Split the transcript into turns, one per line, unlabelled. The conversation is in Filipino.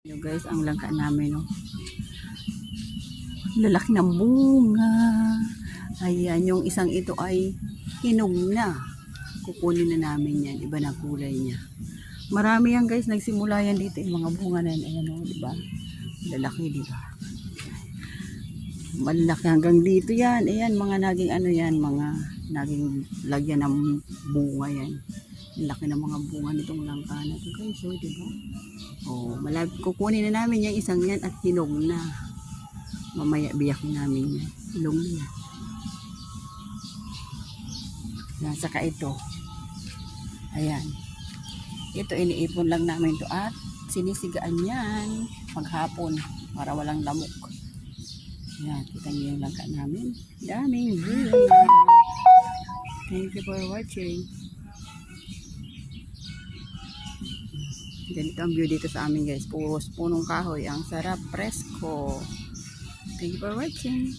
Yo guys, ang langka namin, no. Lalaki ng bunga. Ayan, yung isang ito ay hinog na. Kukunin na namin yan. Iba na kulay niya. Marami yan guys, nagsimula yan dito. Yung mga bunga na yan, ayan o, diba? Lalaki, diba? Malaki hanggang dito yan. Ayan, mga naging ano yan, mga naging lagyan ng bunga yan. Laki ng mga bunga nitong langka na ito guys, so, diba? Oh, kukunin na namin yung isang yan at hinog na. Mamaya biyakin namin yan. Hinog na. Yan, saka ito. Ayan. Ito iniipon lang namin ito at sinisigaan yan maghapon para walang lamok. Yan, kita niyo yung langka namin. Daming bunga. Thank you for watching. Ganito ang view dito sa amin guys. Puros punong kahoy. Ang sarap, presko. Thank you for watching.